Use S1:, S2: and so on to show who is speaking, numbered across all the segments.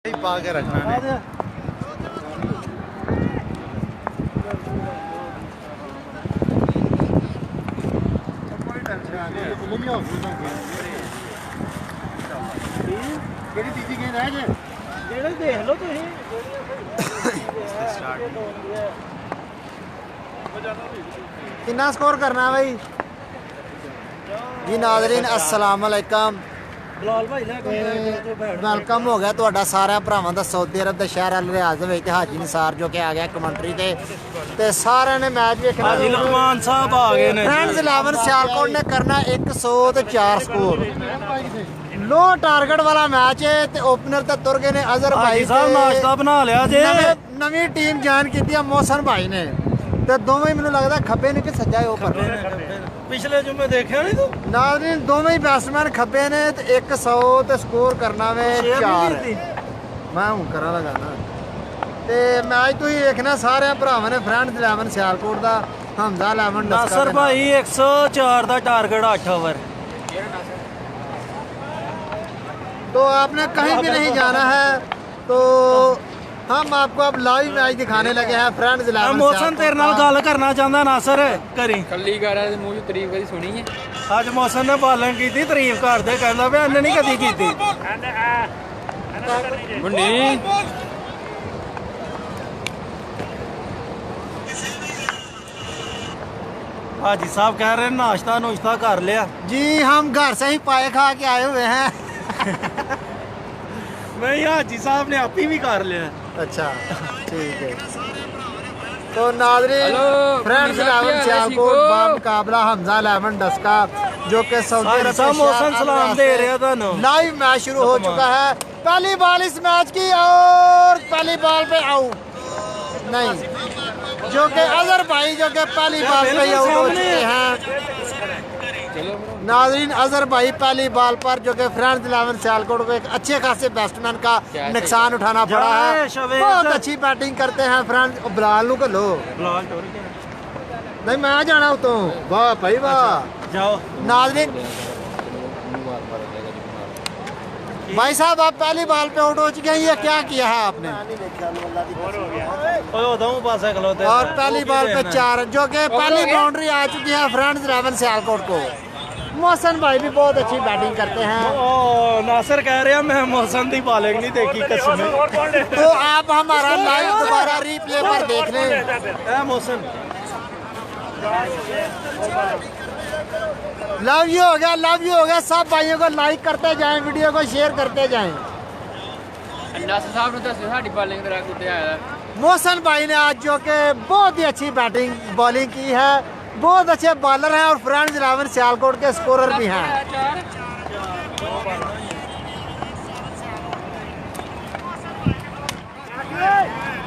S1: पा के रखना है।
S2: तीजी गेंद है देख लो
S1: कितना स्कोर करना है भाई जी नाज़रीन अस्सलाम वालेकुम वेलकम हो गया ਤੁਹਾਡਾ ਸਾਰਿਆਂ ਭਰਾਵਾਂ ਦਾ ਸਾਊਦੀ ਅਰਬ ਦੇ ਸ਼ਹਿਰ ਅਲ ਰਿਆਜ਼ ਦੇ ਵਿੱਚ ਹਾਜੀ ਨਿਸਾਰ ਜੋ ਕਿ ਆ ਗਿਆ ਕਮੈਂਟਰੀ ਤੇ ਸਾਰਿਆਂ ਨੇ ਮੈਚ ਵੇਖਣਾ
S2: ਹਾਜੀ ਲਕਮਾਨ ਸਾਹਿਬ ਆ ਗਏ ਨੇ
S1: ਫਰੈਂਡਸ 11 ਸਿਆਲਕੋਟ ਨੇ ਕਰਨਾ 104 ਸਕੋਰ लो टारगेट वाला मैच है ते ओपनर ते तुर गए ने अजहर भाई
S2: साहब नाश्ता बना लिया जे
S1: नवी टीम ज्वाइन की मोहसन भाई ने ते दोवें ही मैनूं लगदा खब्बे ने कि सज्जा है ऊपर
S2: पिछले जुम्मे देखिया नहीं तू
S1: नाज़रीन दोवें ही बैट्समैन खब्बे ने ते 100 ते स्कोर करना वे 4 मैं हूं करा लगा ना ते मैच तुसीं देखना सारे भरावां ने फ्रेंड्स 11 सियालकोट दा हमजा 11
S2: नासर भाई 104 दा टारगेट 8 ओवर
S1: तो आपने कहीं भी नहीं जाना है तो हम आपको अब लाइव मैच दिखाने लगे हैं फ्रेंड्स 11
S2: मौसम तेरे नाल गल करना चाहता नासर करी
S3: कल्ली कर रहा मूंह तारीफ कदी सुनी है
S2: आज मौसम ने बालन की तारीफ करते कहना भी अन्ने नहीं कदी की
S3: मुन्नी
S2: हाजी साहब कह रहे नाश्ता नुश्ता कर लिया
S1: जी हम घर से ही पाए खा के आए हुए हैं
S2: नहीं हाजी साहब ने आप ही भी कर लिया
S1: अच्छा ठीक है तो नाज़रीन फ्रेंड्स 11 सियालकोट मुकाबला हमजा 11 डस्का जो कि सऊदी अरब से
S2: मौसम सलाम दे रहा था
S1: लाइव मैच शुरू हो चुका है पहली बॉल इस मैच की और पहली बॉल पे आउट नहीं जो कि अजहर भाई जो कि पहली बॉल पे आउट हो चुके हैं नाज़रीन अजहर भाई पहली बॉल पर जो कि फ्रेंड्स 11 सियालकोट को एक अच्छे खासे बैट्समैन का नुकसान उठाना पड़ा है बहुत अच्छी बैटिंग करते हैं फ्रेंड्स बिलाल को लो नहीं मैं जाना हूँ तो वाह भाई वाह
S2: जाओ
S1: नाज़रीन भाई साहब आप पहली बॉल पे आउट हो चुके हैं ये क्या किया है आपने और पहली बॉल पे 4 जो कि पहली बाउंड्री आ चुकी है फ्रेंड्स 11 सियालकोट को मोहसन भाई भी बहुत अच्छी बैटिंग करते हैं
S2: नासर कह रहे हैं मैं मोहसन की बॉलिंग नहीं देखी कसम
S1: तो आप हमारा लाइव दोबारा रिप्ले पर देख लें
S2: मोहसन
S1: लव यू हो गया सब भाइयों को लाइक करते जाएं वीडियो को शेयर करते जाएं
S3: नासर साहब ने दस साडी बॉलिंग तेरा कुत्ते आया
S1: मोहसन भाई ने आज जो कि बहुत ही अच्छी बैटिंग बॉलिंग की है बहुत अच्छे बॉलर हैं और फ्रेंड्स 11 सियालकोट के स्कोरर भी हैं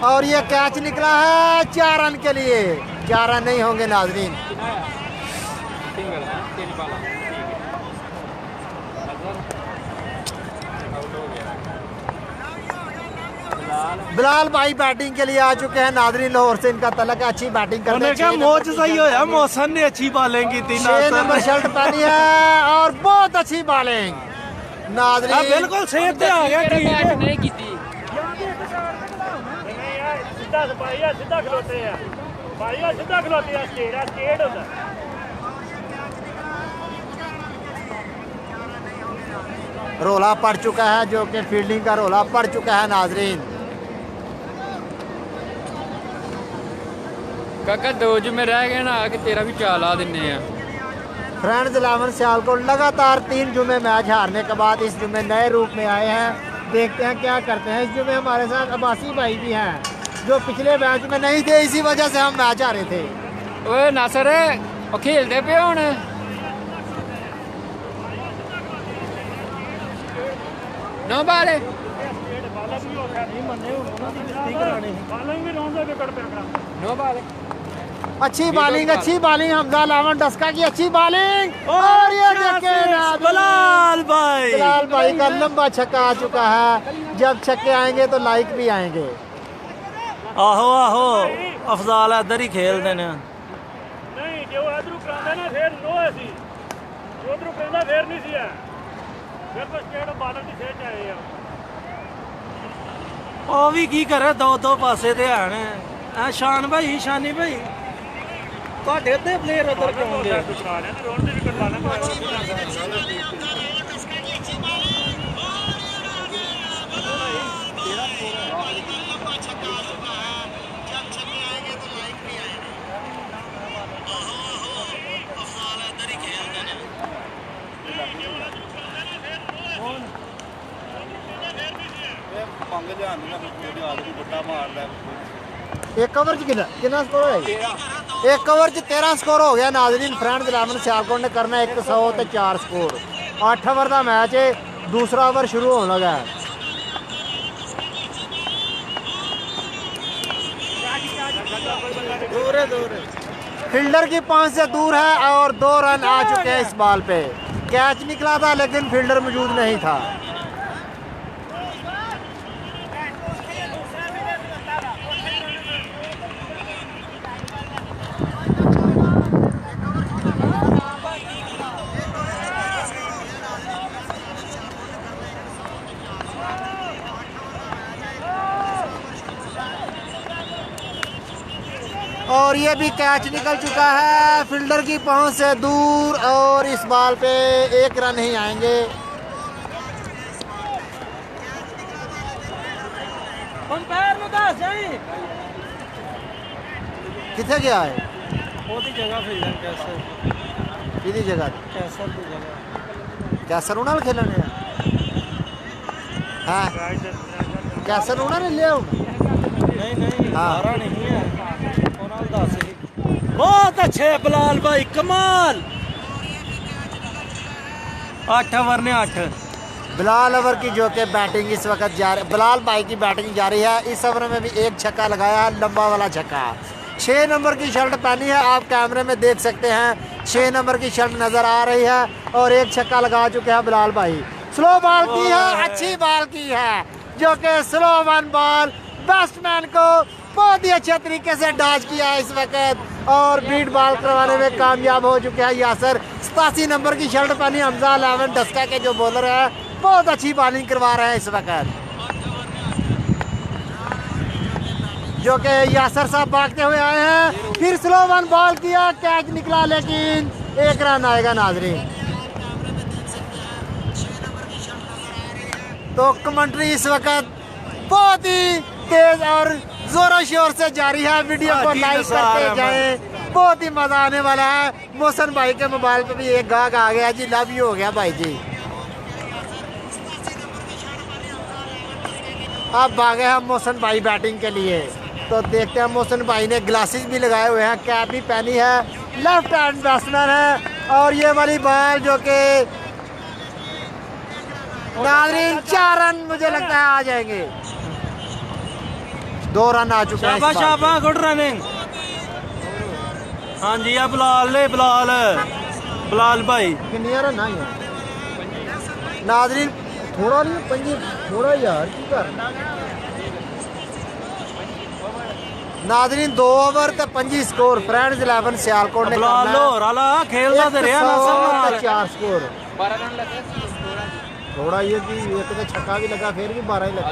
S1: और ये कैच निकला है 4 रन के लिए 4 रन नहीं होंगे नाज़रीन बिलाल भाई बैटिंग के लिए आ चुके हैं नाज़रीन लाहौर से इनका तलक है अच्छी बैटिंग करने
S2: क्या मोच सही होया मौसम ने अच्छी बॉलिंग की थी
S1: 6 नंबर शर्ट पहनी है और बहुत अच्छी बॉलिंग नाज़रीन
S2: बिल्कुल सेफ पे आ गया
S3: मैच नहीं की थी
S4: सीधा खलोते हैं स्टेट होता
S1: रोला पड़ चुका है जो कि फील्डिंग का रोला पड़ चुका है नाज़रीन
S3: काका 2 जुम्मे रह गए ना कि तेरा भी चाल आ दिन्ने हैं
S1: फ्रेंड्स 11 सियालकोट लगातार 3 जुम्मे मैच हारने के बाद इस जुम्मे नए रूप में आए हैं देखते हैं क्या करते हैं इस जुम्मे हमारे साथ अब्बासी भाई भी हैं जो पिछले मैच में नहीं थे इसी वजह से हम मैच हारे थे
S3: ओए नासर ओ खेलते पे हुण नो बाल नो बाल
S1: अच्छी बॉलिंग हमजा 11 डस्का की अच्छी बॉलिंग और ये देखें
S2: बिलाल भाई
S1: का लंबा छक्का आ चुका है जब छक्के आएंगे तो लाइक भी आएंगे
S2: आहो अफजाल इधर ही खेलते हैं
S4: नहीं जो इधरों करांदा ना फिर नो ऐसी जो उधरों करांदा फिर नहीं सी है फिर तो स्टेट बादल की सेट आए हैं
S2: ਉਹ ਵੀ ਕੀ ਕਰੇ ਦੋ ਦੋ ਪਾਸੇ ਤੇ ਹਨ ਆ ਸ਼ਾਨ ਭਾਈ ਸ਼ਾਨੀ ਭਾਈ ਤੁਹਾਡੇ ਅੱਧੇ ਪਲੇਅਰ ਉਧਰ ਕਿਉਂ ਗਏ
S4: ਦੁਕਾਨ ਹੈ ਰੋਡ ਤੇ ਵੀ ਕਰਵਾ ਲੈਣਾ
S1: एक ओवर कितना स्कोर है? एक ओवर 13 स्कोर हो गया नाजरीन। फ्रेंड्स 11 सियालकोट ने करना 100 ते 4 स्कोर। 8 ओवर का मैच है, दूसरा ओवर शुरू होने लगा है। फील्डर की 5 से दूर है और 2 रन आ चुके हैं इस बॉल पे। कैच निकला था लेकिन फील्डर मौजूद नहीं था। और ये भी कैच निकल चुका है फील्डर की पहुंच से दूर और इस बॉल पे 1 रन ही आएंगे। किथे गया है? किसी जगह कैसर उन्होंने खेलने हाँ कैसर उन्होंने लिया
S2: नहीं हाँ नहीं है बहुत अच्छे बिलाल भाई कमाल 8 ओवर ने 8
S1: बिलाल ओवर की जो कि बैटिंग इस वक्त बिलाल भाई की बैटिंग जारी है। इस ओवर में भी 1 छक्का लगाया है, लंबा वाला छक्का। 6 नंबर की शर्ट पहनी है, आप कैमरे में देख सकते हैं 6 नंबर की शर्ट नजर आ रही है और 1 छक्का लगा चुके हैं बिलाल भाई। स्लो बॉल की है, अच्छी बॉल की है जो कि स्लो 1 बॉल बैट्समैन को बहुत ही अच्छे तरीके से डॉज किया है इस वक्त और बीट बॉल करवाने में कामयाब हो चुके हैं यासर। 87 नंबर की शर्ट पहनी हमजा 11 डस्का के जो बॉलर है, बहुत अच्छी बॉलिंग करवा रहे हैं इस वक्त। जो कि यासर साहब भागते हुए आए हैं, फिर स्लो 1 बॉल किया, कैच निकला लेकिन 1 रन आएगा नाजरीन। तो कमेंट्री इस वक्त बहुत ही तेज और जोरों शोर से जारी है। वीडियो को लाइक करते जाएं, बहुत ही मजा आने वाला है। मोहसन भाई के मोबाइल पे भी एक गाहक आ गया जी, लव यू हो गया भाई जी। अब भागे हम मोहसन भाई बैटिंग के लिए, तो देखते हैं। मोहसन भाई ने ग्लासेस भी लगाए हुए हैं, कैप भी पहनी है, लेफ्ट हैंड बैट्समैन है और ये वाली बॉल जो कि नाज़रीन 4 रन मुझे लगता है आ जाएंगे। 2 रन आ चुके हैं।
S2: शाबाश गुड रनिंग। हाँ जी अब बिलाल भाई
S1: कितने रन आए नाज़रीन? थोड़ा नहीं पंजी थोड़ा यार की कर नाज़रीन 2 ओवर ते 25 स्कोर। फ्रेंड्स 11 सियालकोट ने
S2: बिलाल हो रहा खेलदा ते रहा ना सब
S1: 4 स्कोर।
S3: 12 रन लगे
S1: थोड़ा ये भी एक तो छक्का भी लगा, फिर भी 12 ही लगा।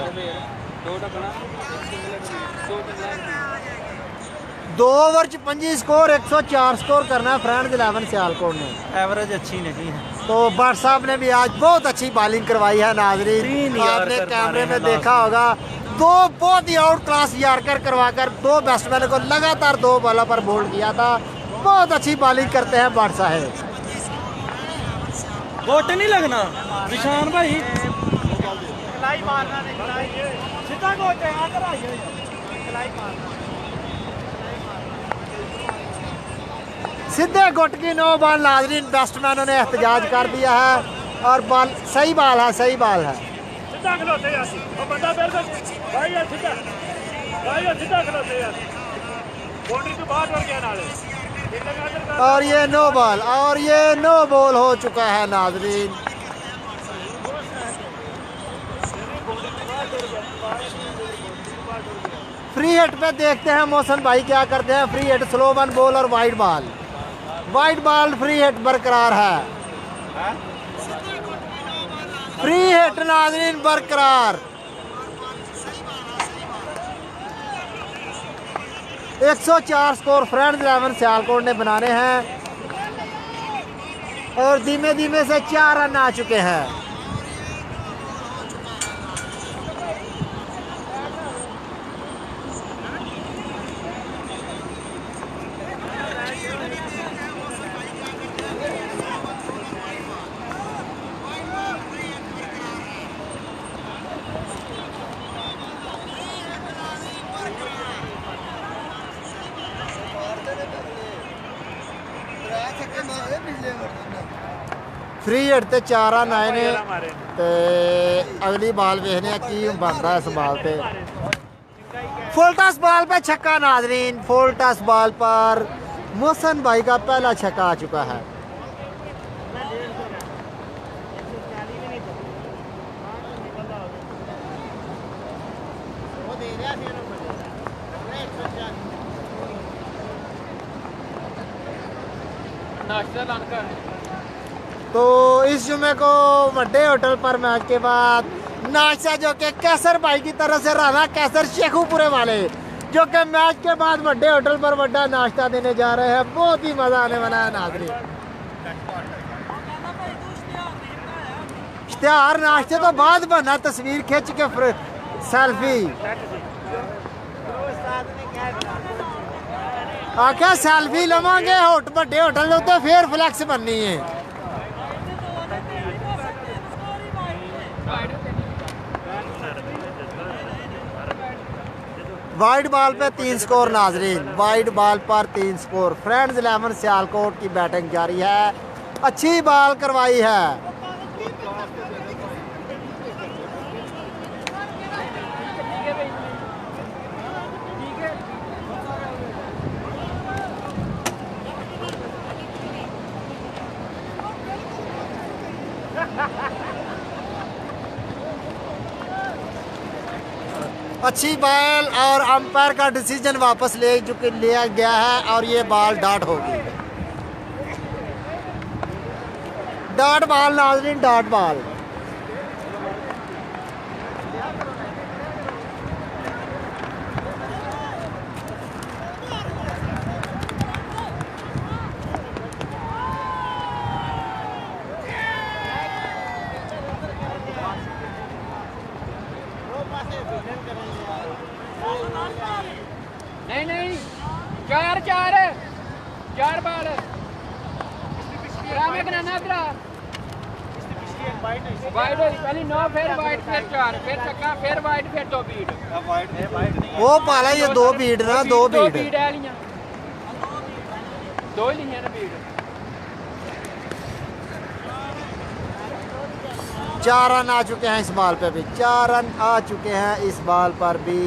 S1: 2 ओवर 25 स्कोर 104 स्कोर करना है फ्रेंड्स 11 सियालकोट ने।
S2: एवरेज अच्छी नहीं है।
S1: तो भट्ट साहब ने भी आज बहुत अच्छी बॉलिंग करवाई है नाजरीन, आपने कैमरे में देखा होगा। 2 बहुत ही आउट क्लास यार्कर करवाकर 2 बैट्समैन को लगातार 2 बॉलों पर बोल्ड किया था। बहुत अच्छी बॉलिंग करते हैं भट्ट साहब।
S2: गोट नहीं लगना निशान भाई
S1: सीधे गुट की 9 बॉल नाजरीन बैट्समैनों ने एहतजाज कर दिया है और बॉल सही बॉल है, सही बॉल है।
S4: सीधा खलोते यार वो बंदा बिल्कुल भाई यार सीधा खलोते यार बाउंड्री तो बाहर बढ़ गया नाले।
S1: और ये नो बॉल और ये नो बॉल हो चुका है नाजरीन। फ्री हिट पे देखते हैं मोहसन भाई क्या करते हैं। फ्री हिट, स्लो 1 बॉल और वाइड बॉल फ्री हिट बरकरार है। फ्री हिट नाजरीन बरकरार। 104 स्कोर फ्रेंड्स 11 सियालकोट ने बनाने हैं और धीमे धीमे से 4 रन आ चुके हैं। फ्री हिट ते 4 रन आए ने ते अगली बॉल देखने की बनता है इस बॉल पे। फुल टॉस बॉल पे छक्का नाजरीन, फुल टॉस बॉल पर मोहसन भाई का पहला छक्का आ चुका है।
S3: नाश्ता लानकर
S1: तो इस जुमे को वड्डे होटल पर मैच के बाद नाश्ता जो कि कैसर भाई की तरफ से राना कैसर शेखुपुरे वाले जो कि मैच के बाद वड्डे होटल पर वड्डा नाश्ता देने जा रहे हैं। बहुत ही मजा आने वाला है नाजरीन। इश्तिहार नाश्ते तो बाद बना, तस्वीर खिंच के सेल्फी आख्या सेल्फी लवांगे वड्डे होटल उत्ते फिर फ्लैक्स बननी है। वाइड बॉल पे 3 स्कोर नाजरीन, वाइड बॉल पर 3 स्कोर। फ्रेंड्स 11 सियालकोट की बैटिंग जारी है, अच्छी बॉल करवाई है। अच्छी बॉल और अंपायर का डिसीजन वापस लिया गया है और ये बॉल डॉट होगी। डॉट बॉल नाजरीन, डॉट बॉल।
S3: नहीं चार बाल वाइड पहली 9 फिर वाइड फिर 4 फिर छक्का फिर वाइड फिर 2 बीट
S1: वो पाला ये 2 बीट ना 2 बीट
S3: है लिया 2 ही लिया ना बीट।
S1: 4 रन आ चुके हैं इस बॉल पे भी, 4 रन आ चुके हैं इस बॉल पर भी।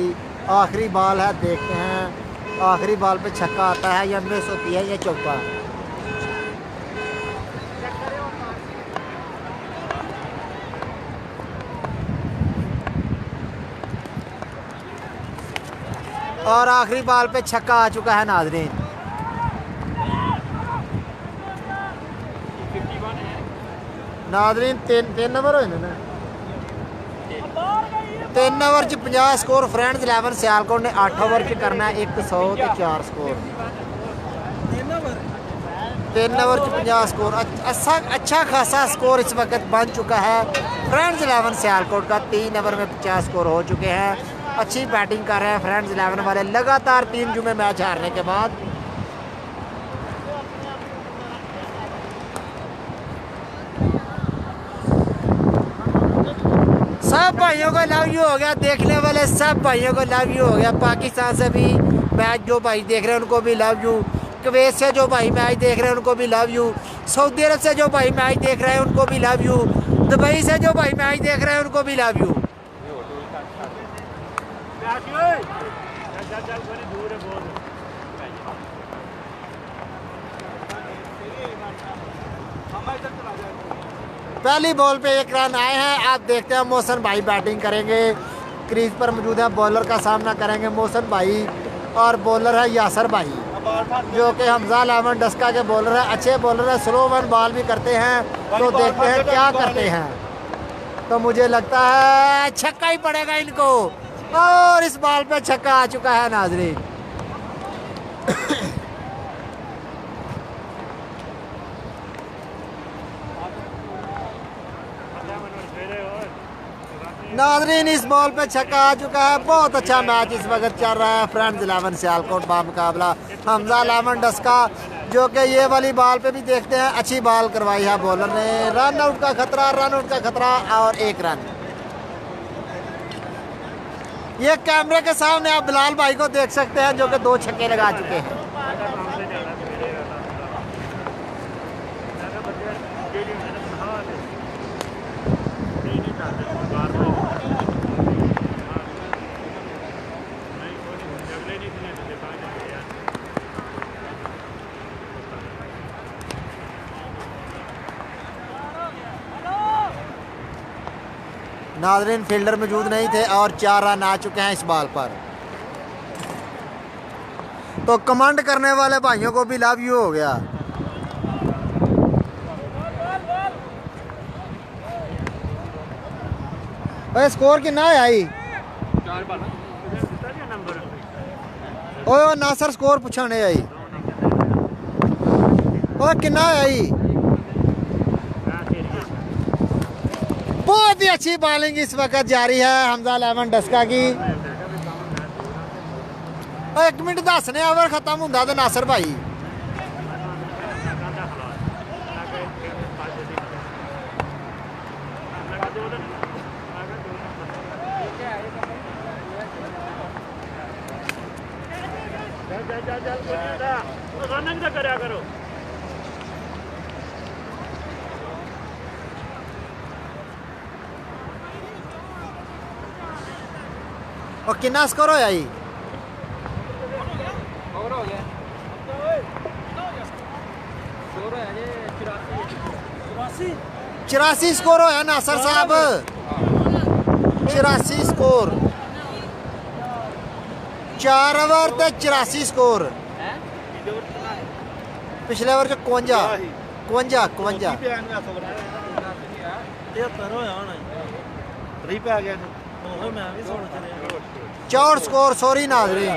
S1: आखिरी बॉल है, देखते हैं आखिरी बॉल पे छक्का आता है या मिस होती है या चौका। और आखिरी बॉल पे छक्का आ चुका है नाजरीन। नाजरीन 3 ओवर होए ने 3 ओवर च 50 स्कोर। फ्रेंड्स 11 सियालकोट ने 8 ओवर च करना है 100 ते 4 स्कोर। 3 ओवर च 50 स्कोर, अच्छा खासा स्कोर इस वक्त बन चुका है। फ्रेंड्स 11 सियालकोट का 3 ओवर में 50 स्कोर हो चुके हैं। अच्छी बैटिंग कर रहे हैं फ्रेंड्स 11 वाले लगातार 3 जुमे मैच हारने के बाद। सब भाइयों को लव यू हो गया, देखने वाले सब भाइयों को लव यू हो गया। पाकिस्तान से भी मैच जो भाई देख रहे हैं उनको भी लव यू, कुवैत से जो भाई मैच देख रहे हैं उनको भी लव यू, सऊदी अरब से जो भाई मैच देख रहे हैं उनको भी लव यू, दुबई से जो भाई मैच देख रहे हैं उनको भी लव यू। पहली बॉल पे 1 रन आए हैं। आप देखते हैं मोहसन भाई बैटिंग करेंगे, क्रीज पर मौजूद है, बॉलर का सामना करेंगे मोहसन भाई और बॉलर है यासर भाई जो कि हमजा 11 डस्का के बॉलर है। अच्छे बॉलर है, स्लो वन बॉल भी करते हैं, तो देखते हैं क्या करते हैं। तो मुझे लगता है छक्का ही पड़ेगा इनको और इस बॉल पे छक्का आ चुका है नाजरीन। नाज़रीन इस बॉल पे छक्का आ चुका है। बहुत अच्छा मैच इस वक्त चल रहा है फ्रेंड्स 11 सियालकोट बामुकाबला हमजा लेमन डस्का, जो कि ये वाली बॉल पे भी देखते हैं अच्छी बॉल करवाई है बॉलर ने। रन आउट का खतरा और 1 रन। ये कैमरे के सामने आप बिलाल भाई को देख सकते हैं जो कि 2 छक्के लगा चुके हैं। नाज़रीन फील्डर मौजूद नहीं थे और 4 रन आ चुके हैं इस बॉल पर। तो कमांड करने वाले भाइयों को भी लव यू हो गया। भाई स्कोर कितना है आई? ओए नासर स्कोर पूछाने आई। ओए कितना है आई? बहुत ही अच्छी बॉलिंग इस वक्त जारी है हमजा लेमन डस्का की। 1 मिनट 10 ने ओवर खत्म होंदा ते नासर भाई
S4: रनिंग करा करो।
S1: और कितना स्कोर होया जी?
S3: ओवर हो गया। स्कोर है जी
S1: 84 स्कोर होया नासर साहब। 84 स्कोर 4 ओवर ते 84 स्कोर। पिछले ओवर च 52 64 स्कोर। सॉरी नाज़रीन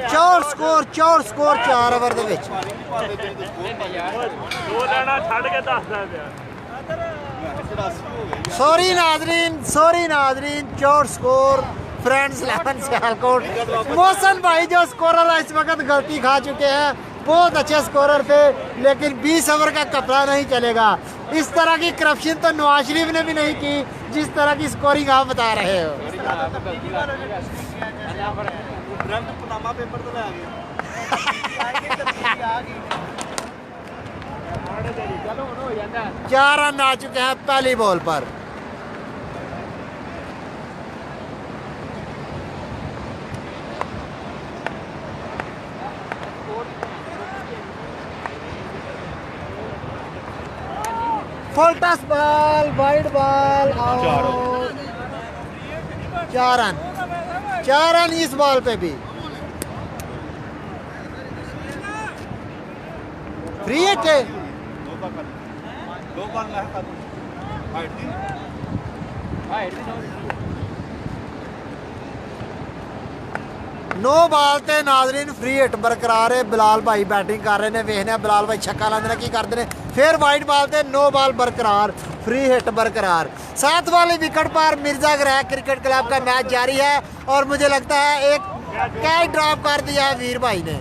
S1: 64 स्कोर 4 ओवर दे विच।
S4: 2 लाना छड़ के 10 दा पिया।
S1: सॉरी नाज़रीन 64 स्कोर फ्रेंड्स 11 सियालकोट। मोहसन भाई जो स्कोरर है इस वक्त गलती खा चुके हैं। बहुत अच्छे स्कोरर थे लेकिन 20 ओवर का कपड़ा नहीं चलेगा। इस तरह की करप्शन तो नवाज शरीफ ने भी नहीं की जिस तरह की स्कोरिंग आप बता रहे हो। चार रन आ चुके हैं पहली बॉल पर। फुल टस बॉल वाइड बॉल और 4 रन इस बॉल पे भी। फ्री हिट है। नो बॉल ते नाज़रीन फ्री हिट बरकरार है। बिलाल भाई बैटिंग कर रहे हैं, वेखने बिलाल भाई छक्का लाते हैं की करते हैं। फिर वाइड बॉल ते नो बॉल बरकरार, फ्री हिट बरकरार। 7 वाली विकेट पर मिर्जा ग्रह क्रिकेट क्लब का मैच जारी है और मुझे लगता है एक कैच ड्रॉप कर दिया है वीर भाई ने।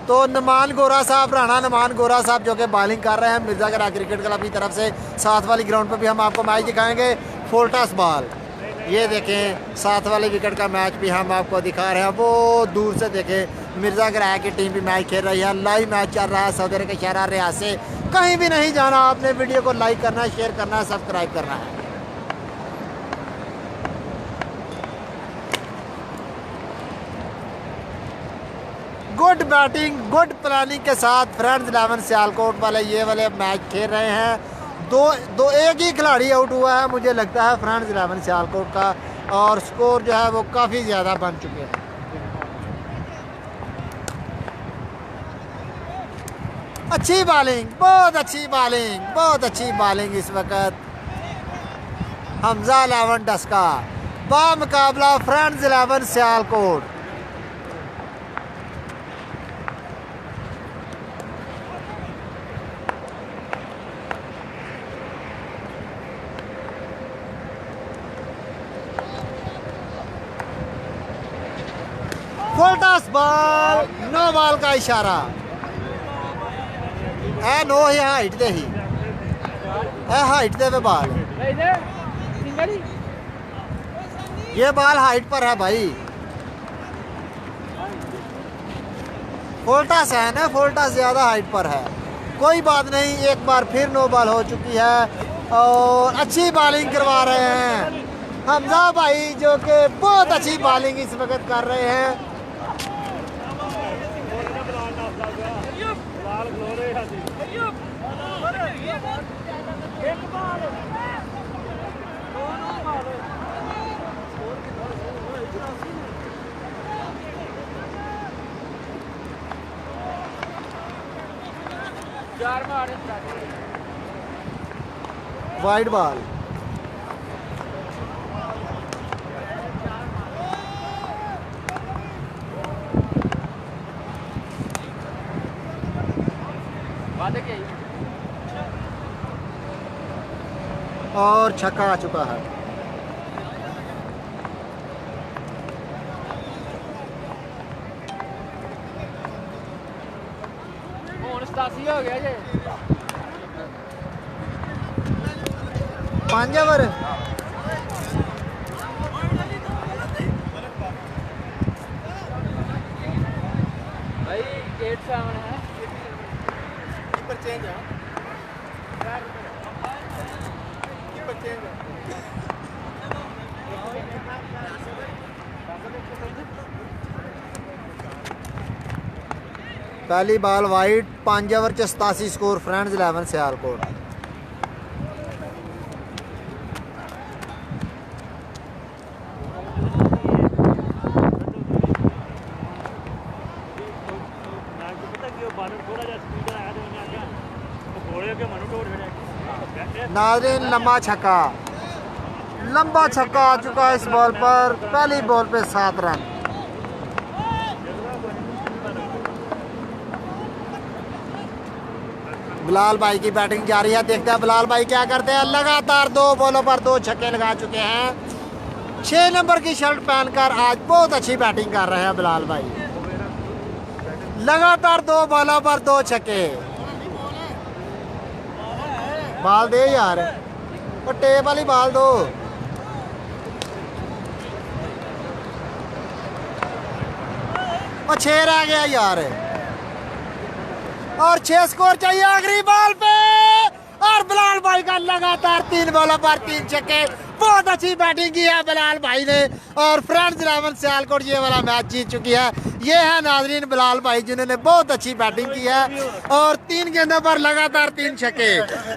S1: तो नमान गोरा साहब, राणा नमान गोरा साहब जो कि बॉलिंग कर रहे हैं मिर्जा ग्रह क्रिकेट क्लब की तरफ से। 7 वाली ग्राउंड पर भी हम आपको मैच दिखाएंगे। फुल टॉस बॉल ये देखें, 7 वाले विकेट का मैच भी हम आपको दिखा रहे हैं। वो दूर से देखें मिर्जा ग्राह की टीम भी मैच खेल रही है। लाइव मैच चल रहा है सऊदी अरब के शहर रियाद से। कहीं भी नहीं जाना, आपने वीडियो को लाइक करना है, शेयर करना है, सब्सक्राइब करना है। गुड बैटिंग गुड प्लानिंग के साथ फ्रेंड्स 11 सियालकोट वाले ये वाले मैच खेल रहे हैं। दो एक ही खिलाड़ी आउट हुआ है मुझे लगता है फ्रेंड्स 11 सियालकोट का, और स्कोर जो है वो काफ़ी ज़्यादा बन चुके हैं। अच्छी बॉलिंग, बहुत अच्छी बॉलिंग इस वक्त हमजा 11 डस्का। मुकाबला friends 11 Sialkot. Full toss ball, no ball का इशारा है। नो ही हाइट दे ही हाइट दे पे बॉल, ये बॉल हाइट पर है भाई। फुल टॉस है ना, फुल टॉस ज्यादा हाइट पर है। कोई बात नहीं, एक बार फिर नो बॉल हो चुकी है और अच्छी बॉलिंग करवा रहे हैं हमजा भाई, जो कि बहुत अच्छी बॉलिंग इस वक्त कर रहे हैं। वाइड बॉल, और छक्का आ चुका है।
S3: हो गया जी
S1: 5 ओवर।
S3: भाई 8-7 है।
S2: कीपर चेंज है, कीपर चेंज है।
S1: पहली ball wide, 5 over 87 score friends 11 Sialkot. नाज़रीन लंबा छक्का आ चुका है इस बॉल पर। पहली बॉल पे 7 रन। बिलाल भाई की बैटिंग जारी है, देखते हैं बिलाल भाई क्या करते हैं। लगातार 2 बॉलों पर 2 छक्के लगा चुके हैं। 6 नंबर की शर्ट पहनकर आज बहुत अच्छी बैटिंग कर रहे हैं बिलाल भाई। लगातार 2 बॉलों पर 2 छक्के। बाल दे यार, वो टेप वाली बाल दो। और 6 रह गया यार, और 6 स्कोर चाहिए आखिरी बॉल पे। और बिलाल भाई का लगातार 3 बॉलों पर 3 छक्के। बहुत अच्छी बैटिंग की है बिलाल भाई ने, और फ्रेंड्स 11 सियालकोट ये वाला मैच जीत चुकी है। ये है नाजरीन बिलाल भाई, जिन्होंने बहुत अच्छी बैटिंग की है और 3 गेंदों पर लगातार 3 छक्के।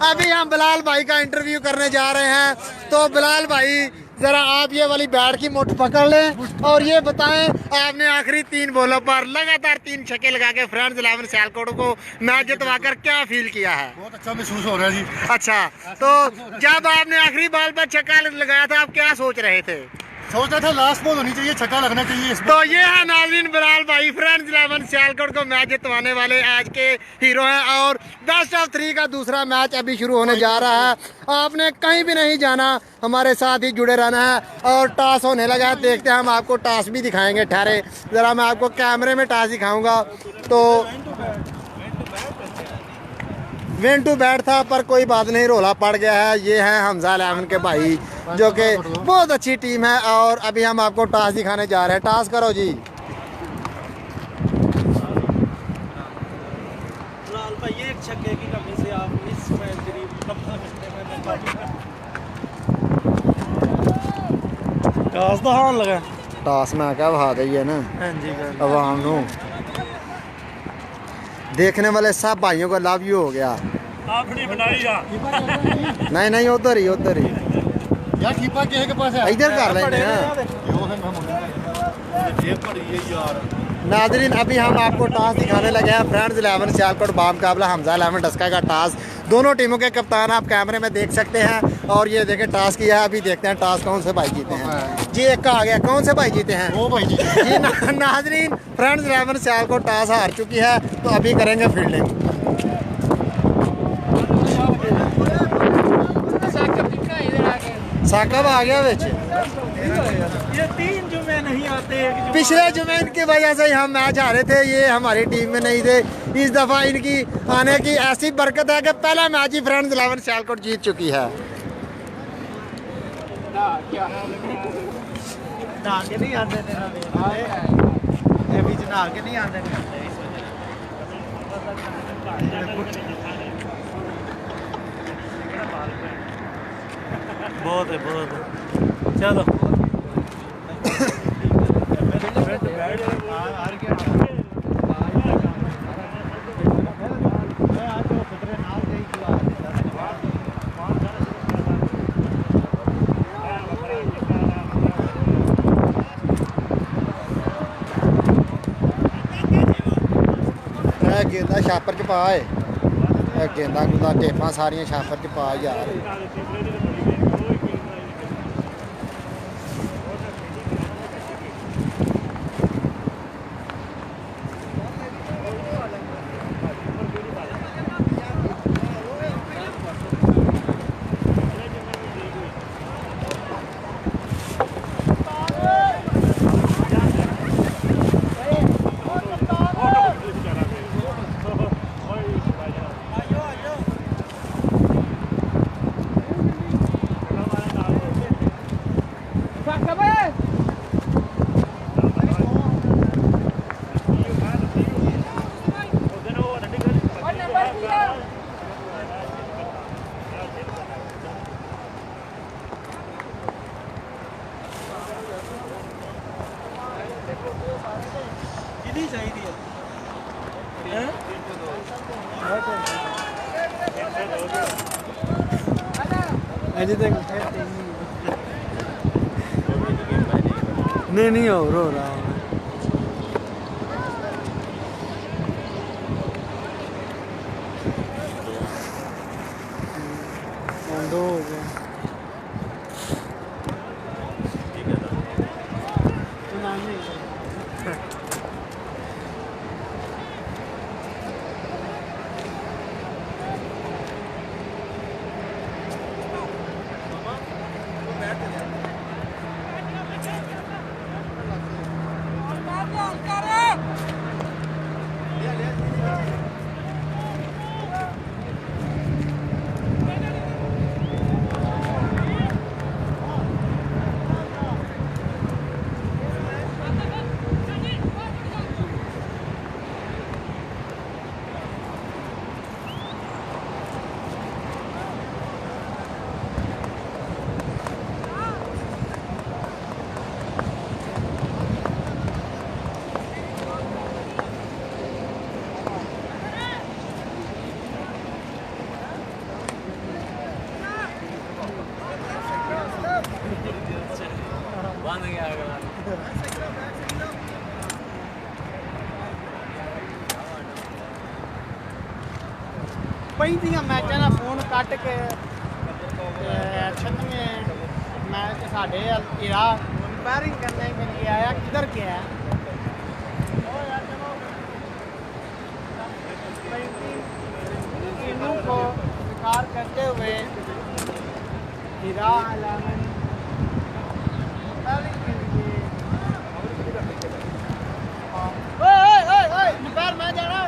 S1: अभी हम बिलाल भाई का इंटरव्यू करने जा रहे हैं, तो बिलाल भाई जरा आप ये वाली बैट की मुठ पकड़ लें और ये बताएं, आपने आखिरी 3 बॉलों पर लगातार 3 छक्के लगा के फ्रेंड्स 11 सियालकोट को मैच जितवाकर क्या फील किया है?
S5: बहुत अच्छा महसूस हो रहा है जी।
S1: अच्छा, तो जब आपने आखिरी बॉल पर छक्का लगाया था, आप क्या सोच रहे थे?
S5: सोच रहा था लास्ट बॉल होनी चाहिए, छक्का लगना चाहिए इस
S1: तो ये है नाज़रीन बिलाल भाई, फ्रेंड्स 11 सियालकोट को मैच जितवाने वाले आज के हीरो हैं। और बेस्ट ऑफ 3 का दूसरा मैच अभी शुरू होने जा रहा है। आपने कहीं भी नहीं जाना, हमारे साथ ही जुड़े रहना है। और टॉस होने लगा है, देखते हैं, हम आपको टॉस भी दिखाएंगे। ठहरे ज़रा, मैं आपको कैमरे में टॉस दिखाऊंगा। तो विन टू बैट था, पर कोई बात नहीं, रोला पड़ गया है। ये है हमजा 11 के भाई, जो कि बहुत अच्छी टीम है। और अभी हम आपको टॉस दिखाने जा रहे हैं। टॉस करो जी।
S2: लाल भाई, एक छक्के की कमी से आप इस मैच टॉस तो हान लगा।
S1: टॉस मैं क्या बहा दईए ना
S2: हाँ जी
S1: अवाम नू, देखने वाले सब भाइयों को लव यू हो गया।
S4: आपने बनाई या
S1: नहीं नहीं, उधर ही
S5: यार कीपर किसी के पास है,
S1: इधर कर लेंगे ना। नाजरीन, अभी हम आपको टॉस दिखाने लगे हैं। फ्रेंड्स 11 सियालकोट बामुकाबला हमजा 11 डस्का का टॉस। दोनों टीमों के कप्तान आप कैमरे में देख सकते हैं। और ये देखें, टॉस किया है। अभी देखते हैं टॉस कौन से भाई जीते हैं। जी एक का आ गया। कौन से भाई जीते हैं?
S5: वो भाई जी
S1: जी नाजरीन, फ्रेंड्स 11 सियालकोट टॉस हार चुकी है, तो अभी करेंगे फील्डिंग। साकब आ गया बिच।
S2: ये 3 जुमे नहीं आते, एक जुमा।
S1: पिछले जुमे इनकी वजह से ही हम मैच हारे थे, ये हमारी टीम में नहीं थे। इस दफ़ा इनकी आने की ऐसी बरकत है कि पहला मैच ही फ्रेंड्स 11 सियालकोट जीत चुकी है। नहीं आते नहीं आते
S2: बहुत है, बहुत है। चलो
S1: गेंदा छापर च पा गेंदा गुंदा टेपां सारियां छापर च पा यार।
S2: कितनी चाहिए
S1: अजय तक नहीं और हो रहा है। दो हो गया।
S6: पैंतियां मैचों का फोन कट के 96 मैच साढ़े इरा कंपेयरिंग करने के लिए आया, किधर गया टीमों को स्वीकार करते हुए इरा एलेवन कंपेयरिंग के लिए दोपहर में जाना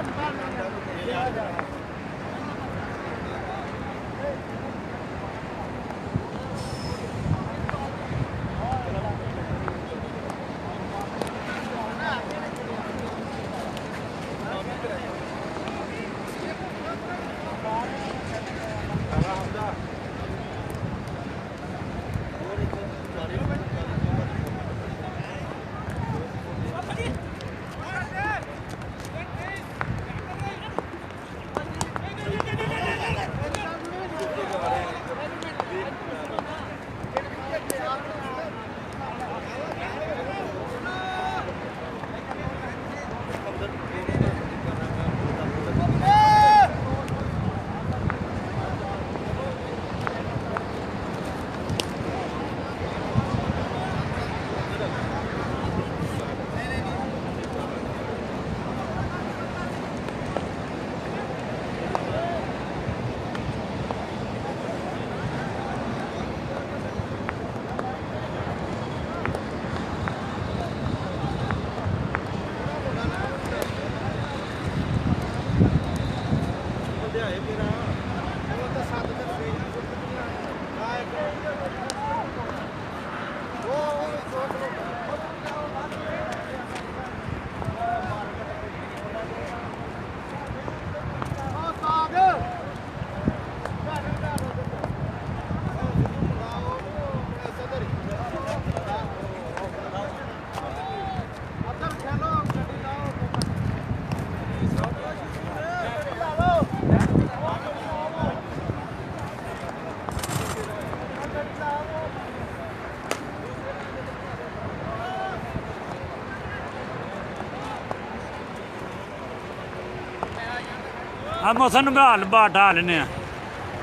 S4: ਆ ਮੌਸਮ ਨੂੰ ਬਹਾਲ ਬਾਟਾ ਲੈਨੇ ਆ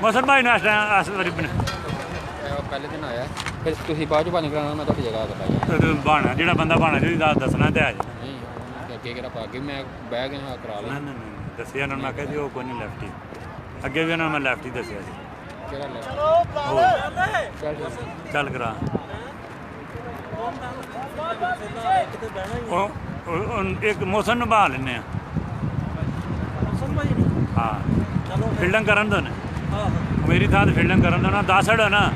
S4: ਮੌਸਮ ਭਾਈ ਨੂੰ ਇਸ ਵਾਰੀ
S3: ਪਹਿਲੇ ਦਿਨ ਆਇਆ ਫਿਰ ਤੁਸੀਂ ਬਾਅਦ ਚ ਪਾਣੀ ਕਰਾਉਣਾ ਮੈਂ ਤੁਹਾਡੀ ਜਗ੍ਹਾ ਤੇ ਲਾਇਆ
S4: ਬਾਣਾ ਜਿਹੜਾ ਬੰਦਾ ਬਾਣਾ ਜੀ ਦੱਸਣਾ ਤੇ ਆ ਜਾ
S3: ਨਹੀਂ ਅੱਗੇ ਕਿਹੜਾ ਪਾ ਕੇ ਮੈਂ ਬਹਿ ਗਿਆ ਕਰਾ ਲਿਆ
S4: ਨਹੀਂ ਦੱਸਿਆ ਉਹਨਾਂ ਨੂੰ ਮੈਂ ਕਿਹਾ ਜੀ ਉਹ ਕੋਈ ਨਹੀਂ ਲੈਫਟੀ ਅੱਗੇ ਵੀ ਉਹਨਾਂ ਨੂੰ ਮੈਂ ਲੈਫਟੀ ਦੱਸਿਆ ਸੀ
S3: ਕਿਹੜਾ ਲੈ ਚੱਲ
S4: ਚੱਲ ਕਰਾ ਉਹ ਇੱਕ ਮੌਸਮ ਨੂੰ ਬਹਾ ਲੈਨੇ ਆ ਹਾਂ
S2: ਚਲੋ
S4: ਫੀਲਡਿੰਗ ਕਰਨ ਦੋ ਨਾ
S2: ਆਹ
S4: ਮੇਰੀ ਥਾਂ ਤੇ ਫੀਲਡਿੰਗ ਕਰਨ ਦੋ ਨਾ 10 ਅੜ ਨਾ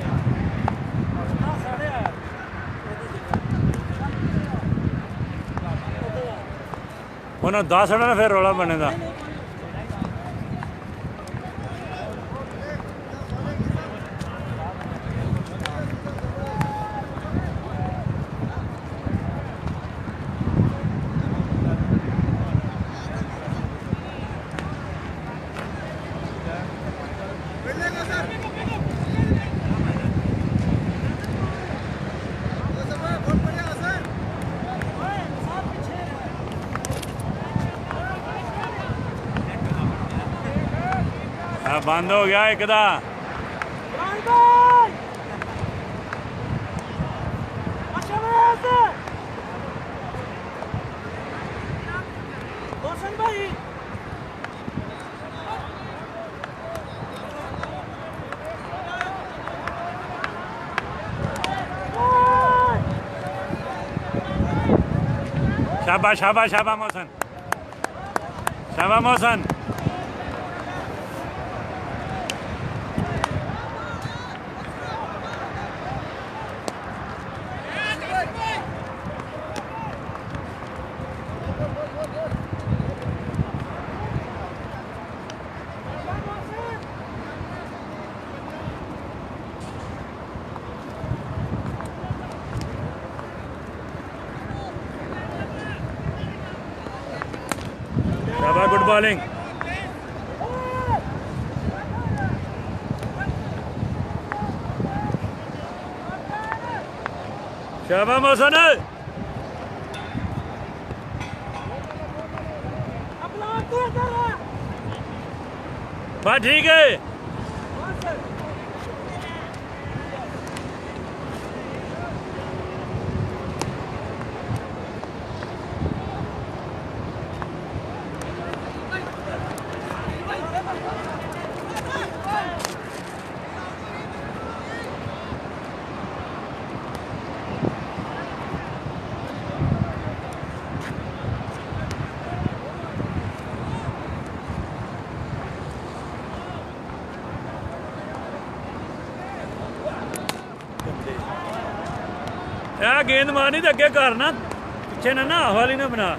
S4: ਉਹਨਾਂ 10 ਅੜ ਨਾ ਫਿਰ ਰੌਲਾ ਬਣੇਗਾ बंद हो गया एक दा शाबाश शाबाश शाबाश मोहसन शाबाश मोहसन शाबाश गुड बॉलिंग शाबाश मोहसन बस ठीक है गेंद मारनी तो अगे करना पिछे ना वाली ना बना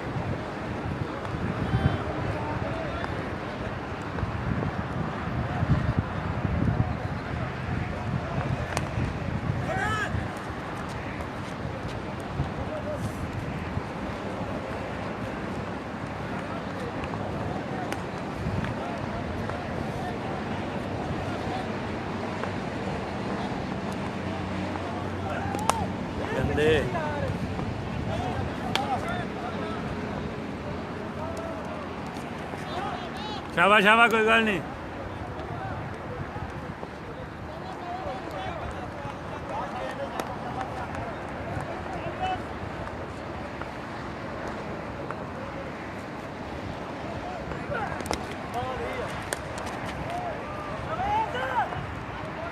S4: शाबाश शाबाश कोई गल नहीं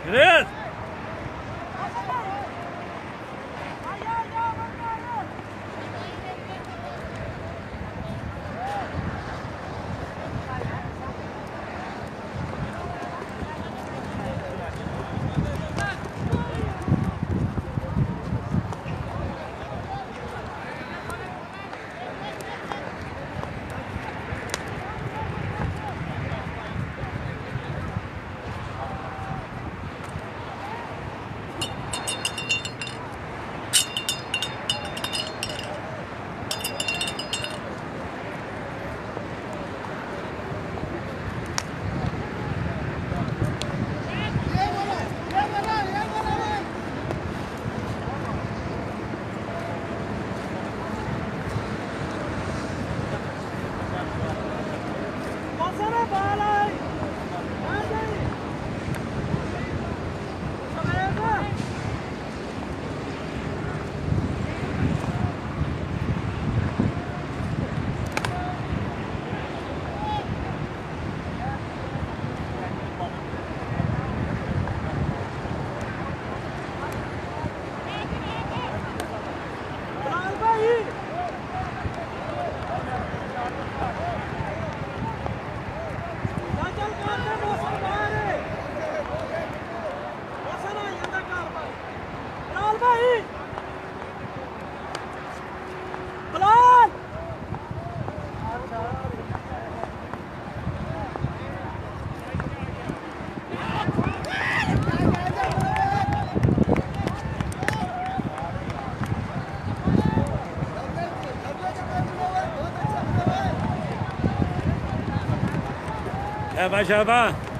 S4: रेस शाबाश शाबाश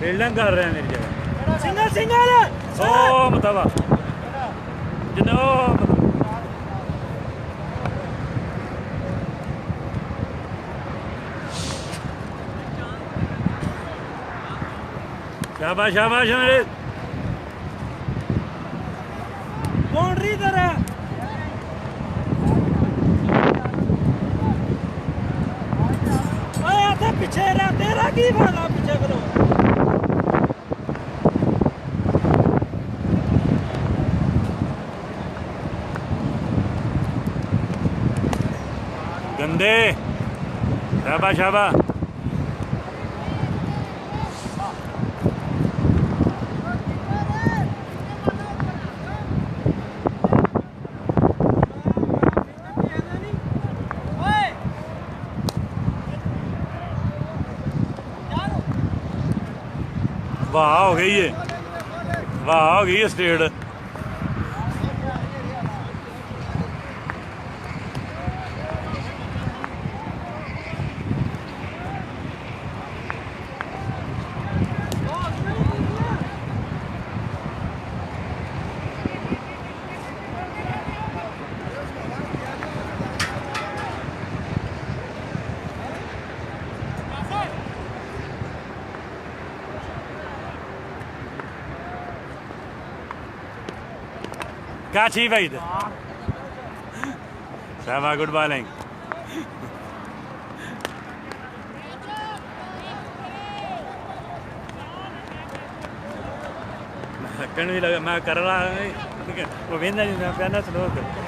S4: फील्डिंग कर रहे हैं मेरी जगह
S2: सिंगल सिंगल
S4: ओ मतवा जिन्नो शाबाश शाबाश मेरे
S2: बाउंड्री इधर है ओए आते पीछे रह तेरा की भागा पीछे करो
S4: गंदे शाबाश शाबाश वाह हो गई है वाह हो गई है स्टेट Catchy भाई शाबाश गुड बॉलिंग कण भी लगा मैं कर रहा वो वेंदा नहीं मैं कहना स्लो कर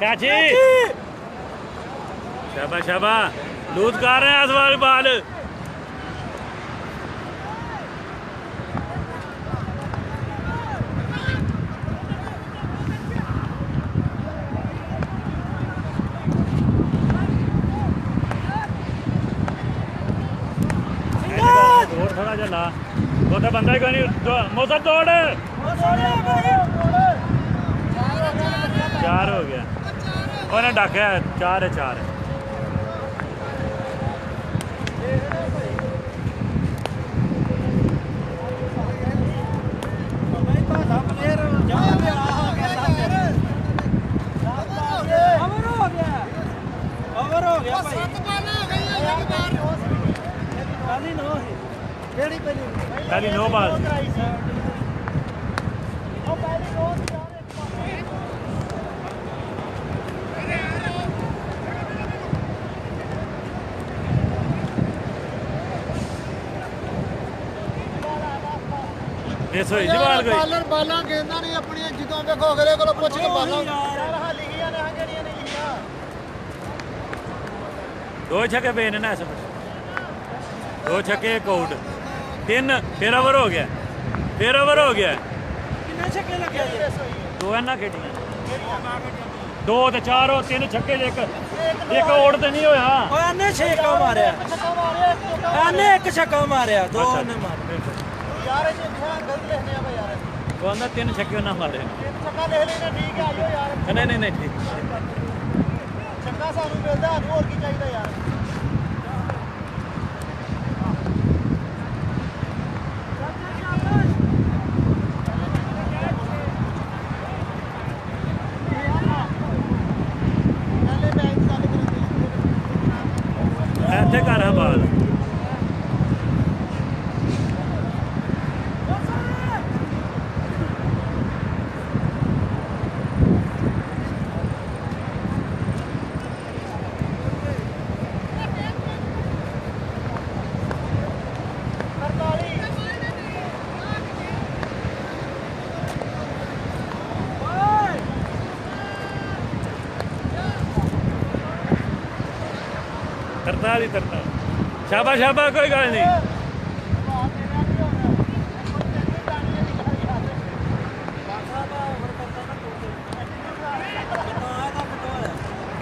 S4: काची शाबाश शाबाश लूज कर रहे हैं इस बार बाल दौड़ थोड़ा जला वो तो बंदा ही कोई नहीं मौसम दौड़ 4 हो गया उन्हें डाकिया 4 है 4 है खाली 9 बाल सोई जी बाल कोई
S6: ਬਾਲਰ ਬਾਲਾਂ ਗੇਂਦਾਂ ਨਹੀਂ ਆਪਣੀਆਂ ਜਦੋਂ ਵੇਖੋ ਅਗਲੇ ਕੋਲੋਂ ਪੁੱਛ ਕੇ ਬਾਲਾਂ ਯਾਰ ਹਾਂ ਲਿਖੀਆਂ ਨੇ ਜਿਹੜੀਆਂ ਨਹੀਂ ਲਿਖੀਆਂ
S4: 2 छक्के पे ना ऐसे 2 छक्के एक आउट 3 फिर ओवर हो गया फिर ओवर हो गया
S2: कितने छक्के लगे ये
S4: 2 है ना खेटियां 2 ते 4 हो 3 छक्के एक आउट ते नहीं होया
S2: ओए ने 6 का मारया ਇਹਨੇ ਇੱਕ ਛੱਕਾ ਮਾਰਿਆ 2 ਨੇ ਮਾਰੇ
S6: ਯਾਰ ਇਹ ਗਲਤ ਲਿਖਨੇ ਆ ਯਾਰ
S4: वो अंदर 3 छक्के ना मारे
S6: ਛੱਕਾ ਲਿਖ ਲੈਣਾ ਠੀਕ ਹੈ ਆਇਓ ਯਾਰ
S4: नहीं ठीक
S6: ਛੱਕਾ ਸਾਨੂੰ ਮਿਲਦਾ ਸਾਨੂੰ ਹੋਰ ਕੀ ਚਾਹੀਦਾ ਯਾਰ
S4: ऐसे कर बाल तरताल ही तरताल। शाबाश शाबाश, कोई गल नहीं।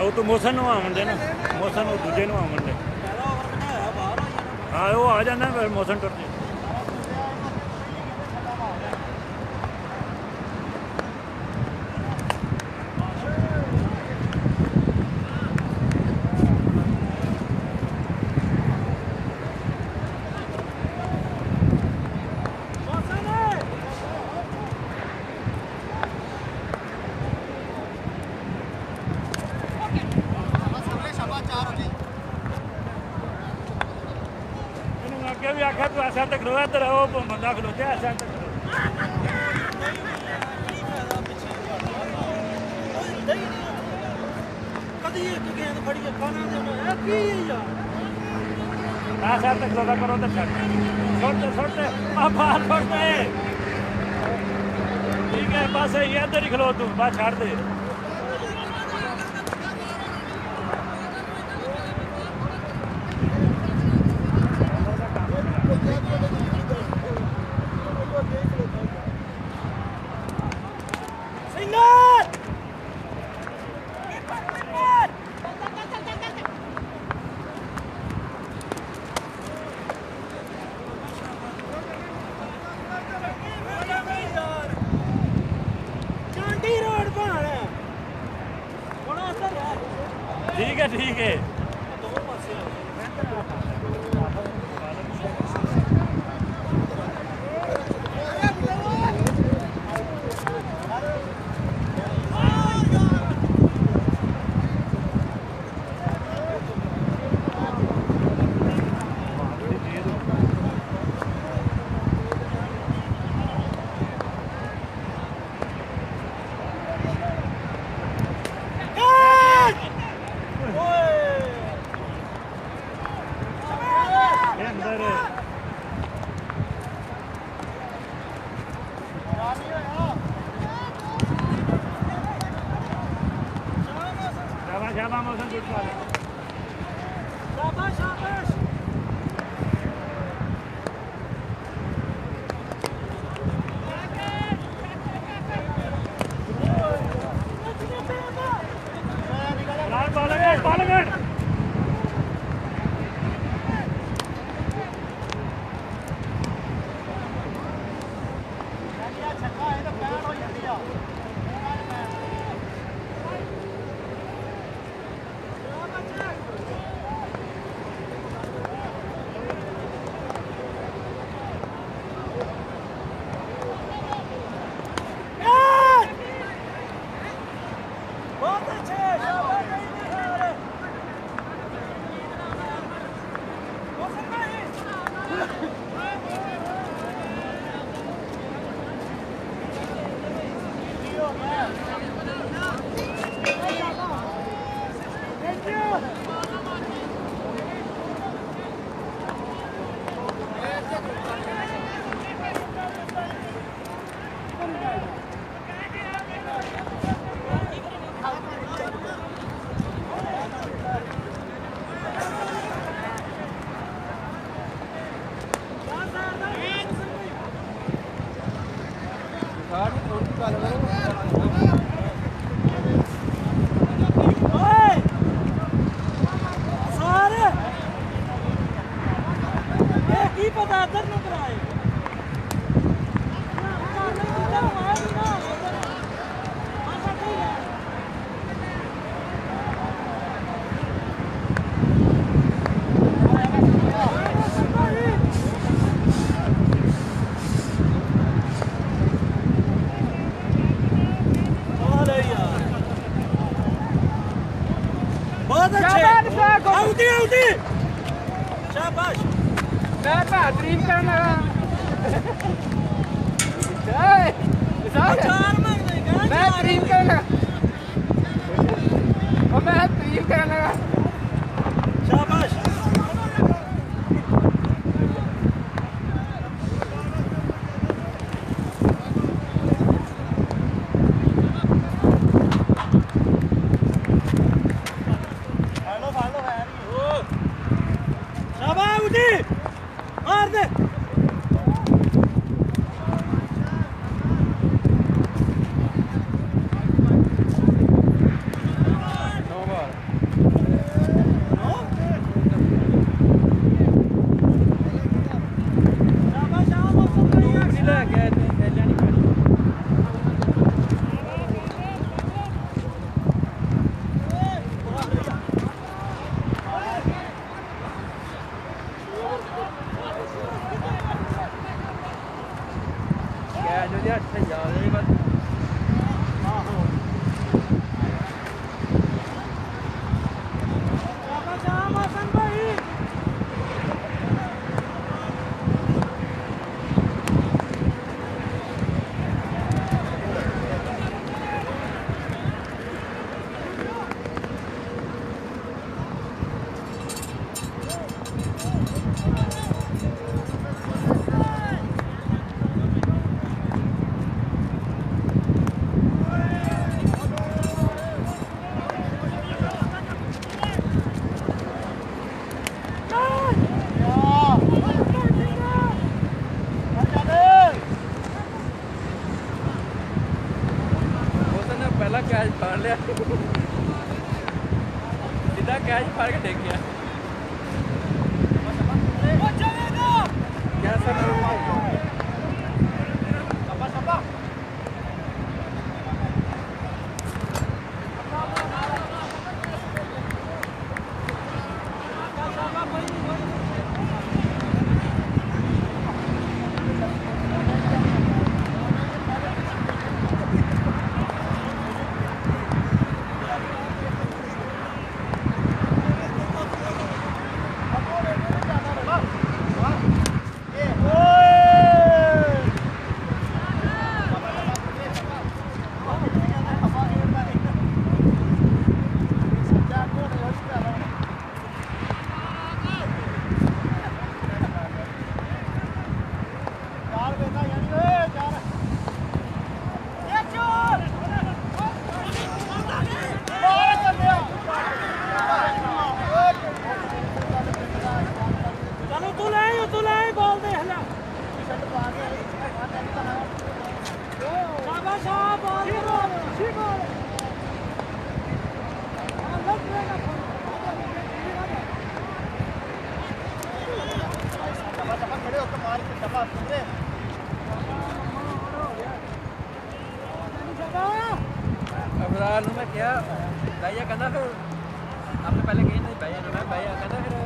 S4: ਉਹ ਤੂੰ ਮੌਸਮ ਨੂੰ ਆਉਣ ਦੇ ਨਾ, ਮੌਸਮ ਨੂੰ ਦੂਜੇ ਨੂੰ ਆਉਣ ਦੇ। ਹਾਂ ਉਹ ਆ ਜਾਂਦਾ ਫਿਰ ਮੌਸਮ ਟੁੱਟ ਜੇ। ਅੱਗੇ ਵੀ ਆਖਿਆ ਤੂੰ ਐਸਾ ਤੱਕ ਖਲੋ, ਇੱਧਰ ਉਹ ਬੰਦਾ ਖਲੋਤੇ ਐਸਾ ਤੱਕ ਖਲੋ।
S2: ਕਦੀ ਇੱਕ ਗੇਂਦ ਫੜੀ ਖਾਣਾ ਦੇ ਕੀ ਯਾਰ
S4: ਐਸਾ ਤੱਕ ਖਲੋਦਾ ਕਰੋ ਤੇ ਛੱਡ ਆ ਬਾਹਰ ਛੱਡ ਦੇ। ਠੀਕ ਹੈ ਬਸ ਇਹ ਇੱਧਰ ਹੀ ਖਲੋ ਤੂੰ, ਬਸ ਛੱਡ ਦੇ। ठीक है ठीक है। शाबाश मौसम टूट पा शाबाश शाबाश। बालगढ़ शाबाश।
S3: मैं बेहतरीन करने लगा। मैं बेहतरीन करने लगा। मैं बेहतरीन करने लगा।
S2: शाबाश।
S3: पहला कैच फाड़ लिया सीधा कैच फाड़ के देख गया अबरार मैं क्या भैया कहना फिर आपने पहले कही नहीं भैया ने मैं भैया कहना फिर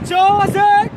S6: Show us it!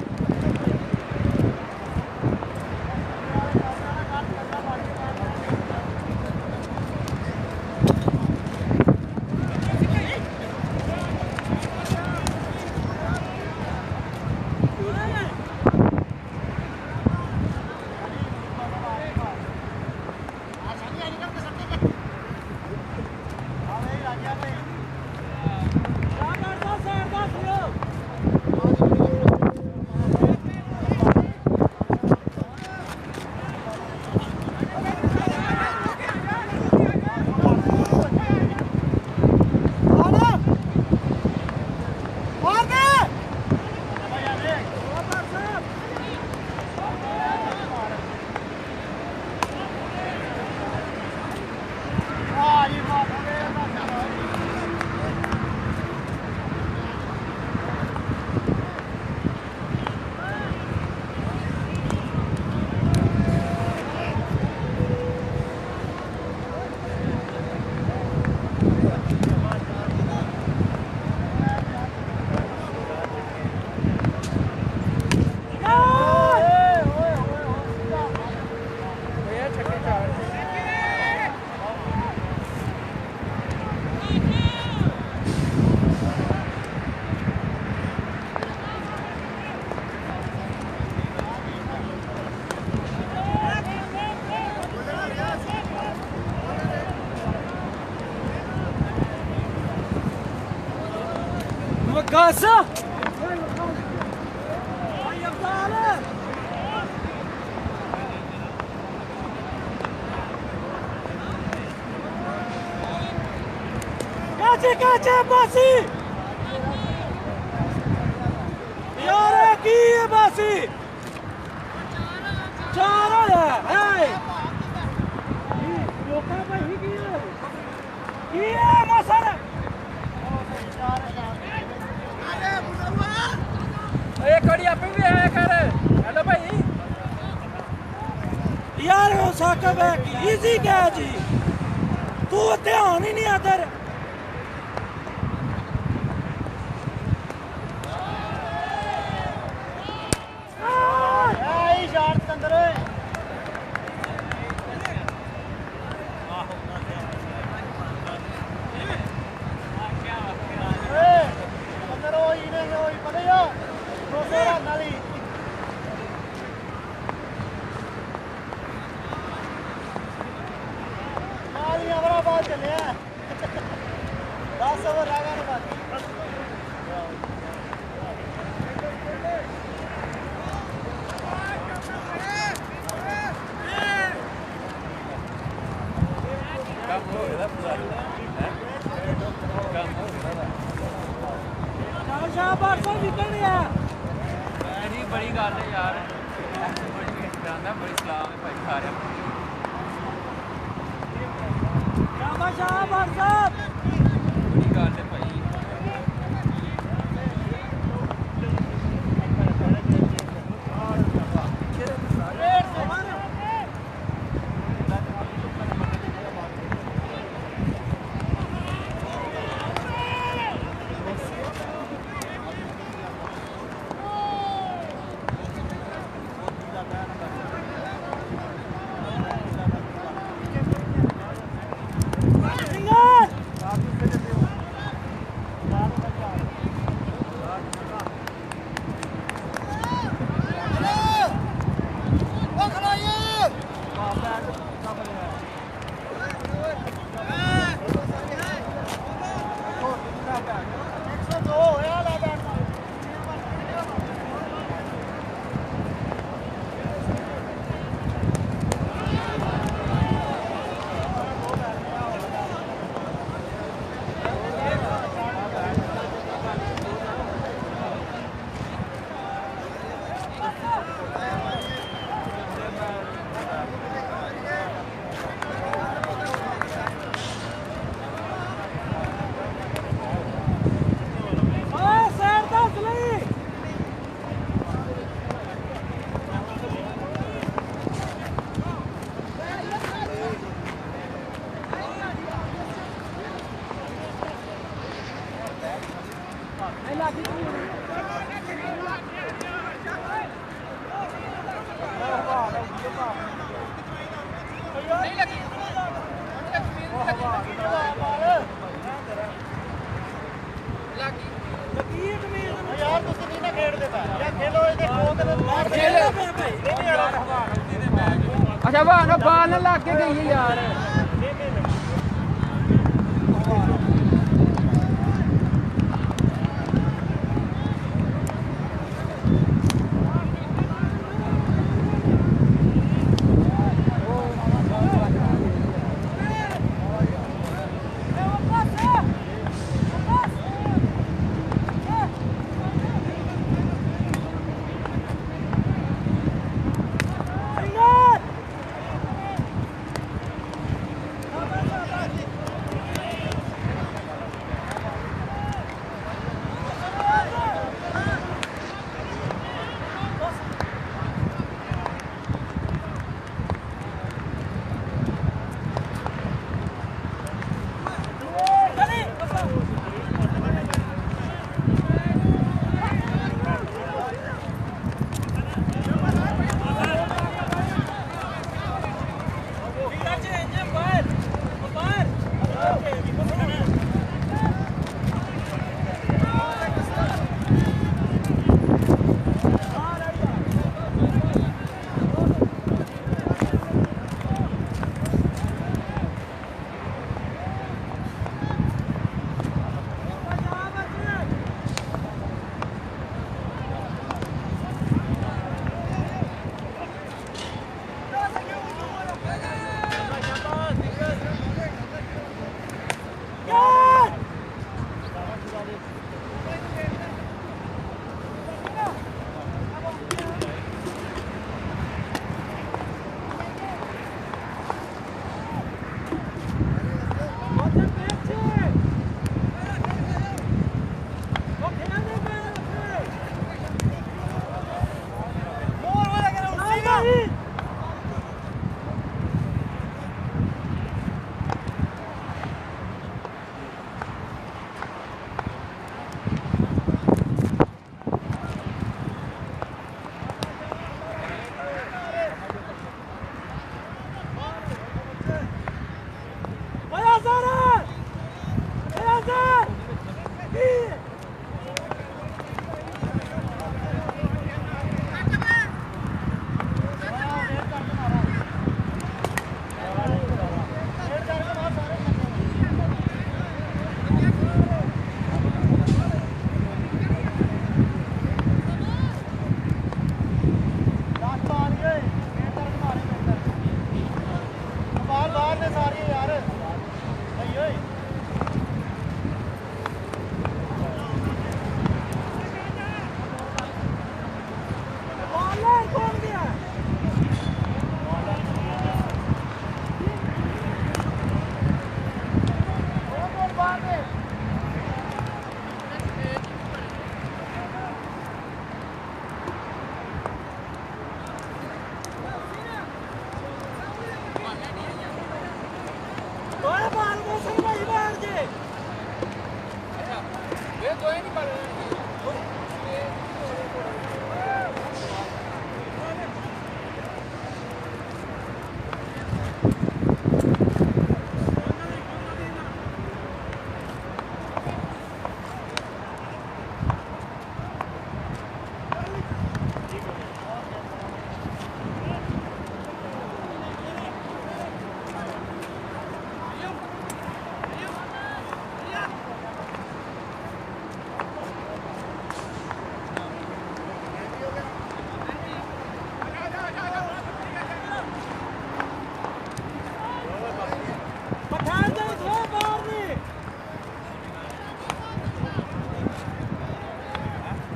S6: Casa! Kaçı Basi! Yo!
S2: सी चार होया है लोका भाई की है मसर
S3: एक कड़ी आपे भी आया कर हेलो भाई
S2: यार हो साकब है इजी क्या जी तू ध्यान ही नहीं आता
S1: शॉट अंदर अंदर हो इने हो पड़े हो दूसरा नाली नाली हमारा बात चले 10 ओवर रह गए बात
S2: शाबाश भाई निकल गया
S3: बड़ी बड़ी गल है यार बड़ी सलाम है भाई सारे
S2: शाबाश शाबाश साहब
S3: बड़ी गल है भाई यार तुम नहीं ना खेलते या खेलो ये अच्छा वाह बाल ना लग के गई यार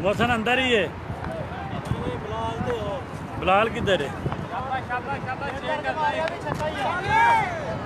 S4: मोहसन अंदर ही है। बिलाल किधर है?
S6: शाबाश शाबाश शाबाश, चेक करता है।